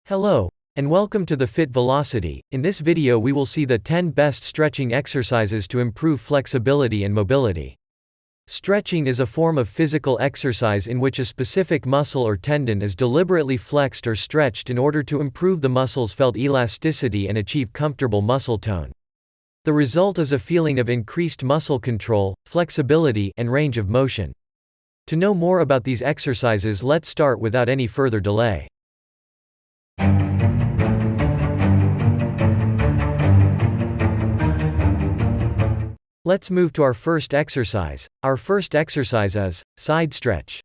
Hello, and welcome to the Fit Velocity. In this video we will see the 10 best stretching exercises to improve flexibility and mobility. Stretching is a form of physical exercise in which a specific muscle or tendon is deliberately flexed or stretched in order to improve the muscle's felt elasticity and achieve comfortable muscle tone. The result is a feeling of increased muscle control, flexibility, and range of motion. To know more about these exercises, let's start without any further delay. Let's move to our first exercise. Our first exercise is side stretch.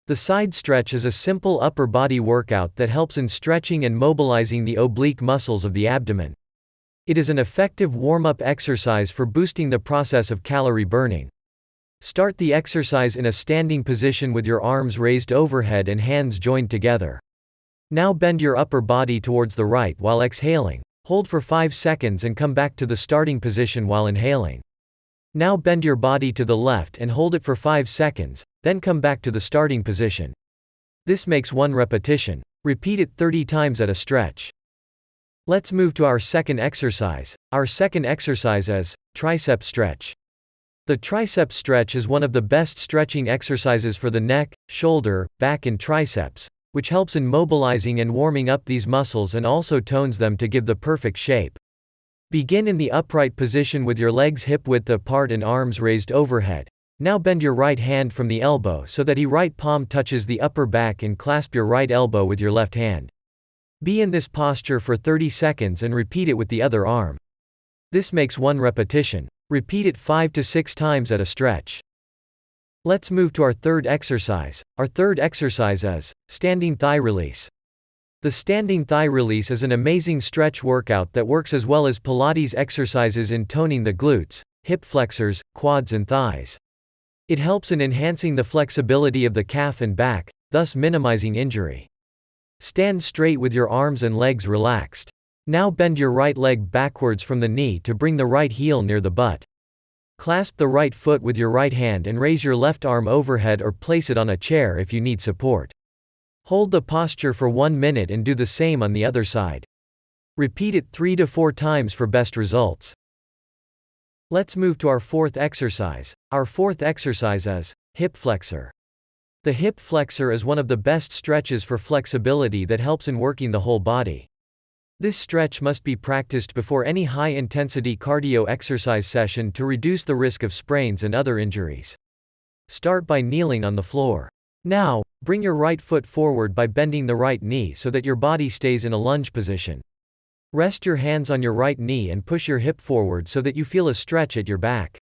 The side stretch is a simple upper body workout that helps in stretching and mobilizing the oblique muscles of the abdomen. It is an effective warm-up exercise for boosting the process of calorie burning. Start the exercise in a standing position with your arms raised overhead and hands joined together. Now bend your upper body towards the right while exhaling. Hold for 5 seconds and come back to the starting position while inhaling. Now bend your body to the left and hold it for 5 seconds, then come back to the starting position. This makes 1 repetition. Repeat it 30 times at a stretch. Let's move to our second exercise. Our second exercise is Triceps Stretch. The Triceps Stretch is one of the best stretching exercises for the neck, shoulder, back and triceps, which helps in mobilizing and warming up these muscles and also tones them to give the perfect shape. Begin in the upright position with your legs hip-width apart and arms raised overhead. Now bend your right hand from the elbow so that your right palm touches the upper back and clasp your right elbow with your left hand. Be in this posture for 30 seconds and repeat it with the other arm. This makes 1 repetition. Repeat it 5 to 6 times at a stretch. Let's move to our third exercise. Our third exercise is standing thigh release. The standing thigh release is an amazing stretch workout that works as well as Pilates exercises in toning the glutes, hip flexors, quads and thighs. It helps in enhancing the flexibility of the calf and back, thus minimizing injury. Stand straight with your arms and legs relaxed. Now bend your right leg backwards from the knee to bring the right heel near the butt. Clasp the right foot with your right hand and raise your left arm overhead or place it on a chair if you need support. Hold the posture for 1 minute and do the same on the other side. Repeat it 3 to 4 times for best results. Let's move to our fourth exercise. Our fourth exercise is hip flexor. The hip flexor is one of the best stretches for flexibility that helps in working the whole body. This stretch must be practiced before any high-intensity cardio exercise session to reduce the risk of sprains and other injuries. Start by kneeling on the floor. Now, bring your right foot forward by bending the right knee so that your body stays in a lunge position. Rest your hands on your right knee and push your hip forward so that you feel a stretch at your back.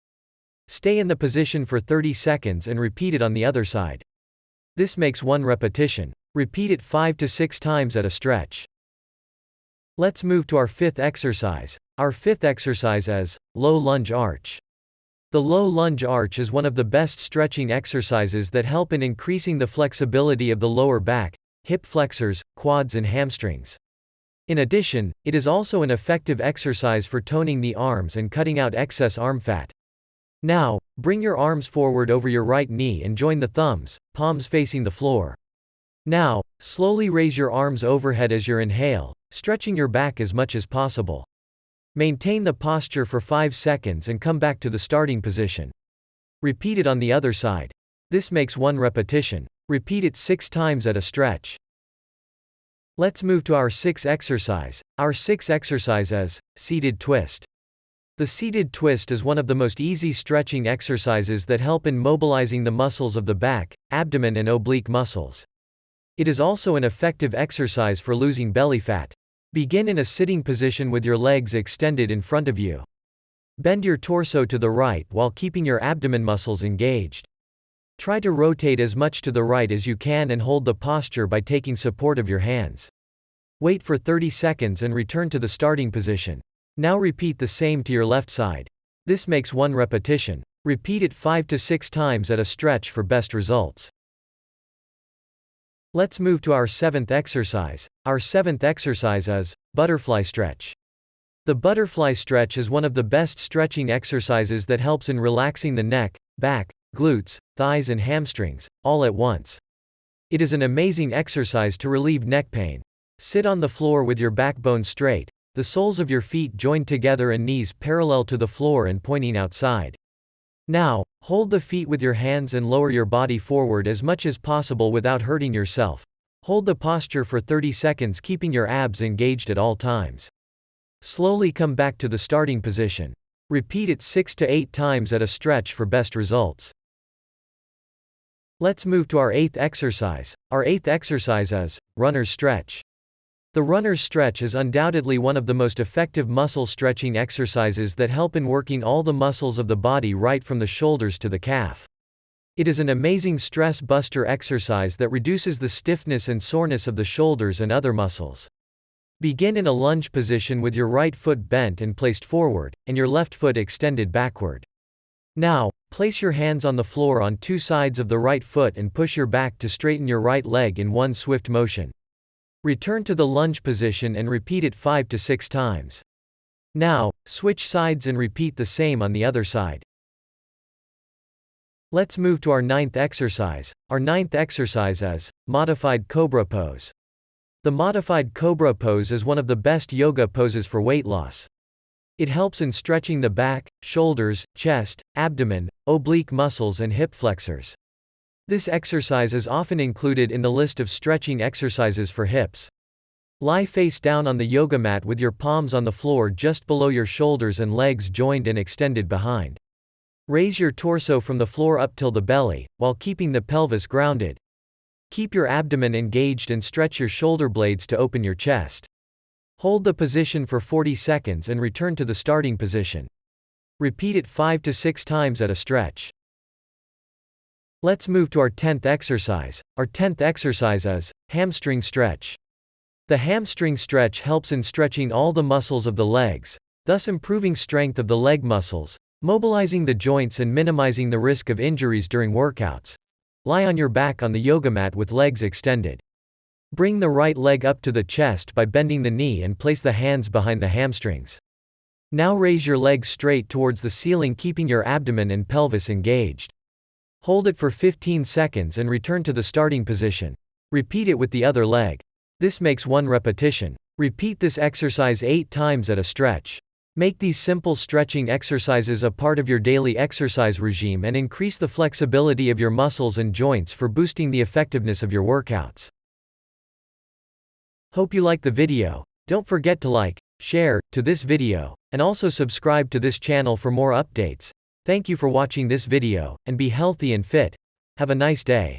Stay in the position for 30 seconds and repeat it on the other side. This makes 1 repetition. Repeat it 5 to 6 times at a stretch. Let's move to our fifth exercise. Our fifth exercise is low lunge arch. The low lunge arch is one of the best stretching exercises that help in increasing the flexibility of the lower back, hip flexors, quads and hamstrings. In addition, it is also an effective exercise for toning the arms and cutting out excess arm fat. Now, bring your arms forward over your right knee and join the thumbs, palms facing the floor. Now, slowly raise your arms overhead as you inhale, stretching your back as much as possible. Maintain the posture for 5 seconds and come back to the starting position. Repeat it on the other side. This makes 1 repetition. Repeat it 6 times at a stretch. Let's move to our sixth exercise. Our sixth exercise is seated twist. The seated twist is one of the most easy stretching exercises that help in mobilizing the muscles of the back, abdomen and oblique muscles. It is also an effective exercise for losing belly fat. Begin in a sitting position with your legs extended in front of you. Bend your torso to the right while keeping your abdomen muscles engaged. Try to rotate as much to the right as you can and hold the posture by taking support of your hands. Wait for 30 seconds and return to the starting position. Now repeat the same to your left side. This makes 1 repetition. Repeat it 5 to 6 times at a stretch for best results. Let's move to our seventh exercise. Our seventh exercise is butterfly stretch. The butterfly stretch is one of the best stretching exercises that helps in relaxing the neck, back, glutes, thighs and hamstrings, all at once. It is an amazing exercise to relieve neck pain. Sit on the floor with your backbone straight, the soles of your feet joined together and knees parallel to the floor and pointing outside. Now, hold the feet with your hands and lower your body forward as much as possible without hurting yourself. Hold the posture for 30 seconds, keeping your abs engaged at all times. Slowly come back to the starting position. Repeat it 6 to 8 times at a stretch for best results. Let's move to our 8th exercise. Our 8th exercise is runner's stretch. The runner's stretch is undoubtedly one of the most effective muscle stretching exercises that help in working all the muscles of the body right from the shoulders to the calf. It is an amazing stress buster exercise that reduces the stiffness and soreness of the shoulders and other muscles. Begin in a lunge position with your right foot bent and placed forward, and your left foot extended backward. Now, place your hands on the floor on two sides of the right foot and push your back to straighten your right leg in one swift motion. Return to the lunge position and repeat it 5 to 6 times. Now, switch sides and repeat the same on the other side. Let's move to our 9th exercise. Our 9th exercise is modified Cobra pose. The modified Cobra pose is one of the best yoga poses for weight loss. It helps in stretching the back, shoulders, chest, abdomen, oblique muscles and hip flexors. This exercise is often included in the list of stretching exercises for hips. Lie face down on the yoga mat with your palms on the floor just below your shoulders and legs joined and extended behind. Raise your torso from the floor up till the belly, while keeping the pelvis grounded. Keep your abdomen engaged and stretch your shoulder blades to open your chest. Hold the position for 40 seconds and return to the starting position. Repeat it 5 to 6 times at a stretch. Let's move to our 10th exercise. Our 10th exercise is hamstring stretch. The hamstring stretch helps in stretching all the muscles of the legs, thus improving strength of the leg muscles, mobilizing the joints and minimizing the risk of injuries during workouts. Lie on your back on the yoga mat with legs extended. Bring the right leg up to the chest by bending the knee and place the hands behind the hamstrings. Now raise your legs straight towards the ceiling, keeping your abdomen and pelvis engaged. Hold it for 15 seconds and return to the starting position. Repeat it with the other leg. This makes 1 repetition. Repeat this exercise 8 times at a stretch. Make these simple stretching exercises a part of your daily exercise regime and increase the flexibility of your muscles and joints for boosting the effectiveness of your workouts. Hope you liked the video. Don't forget to like, share to this video, and also subscribe to this channel for more updates. Thank you for watching this video, and be healthy and fit. Have a nice day.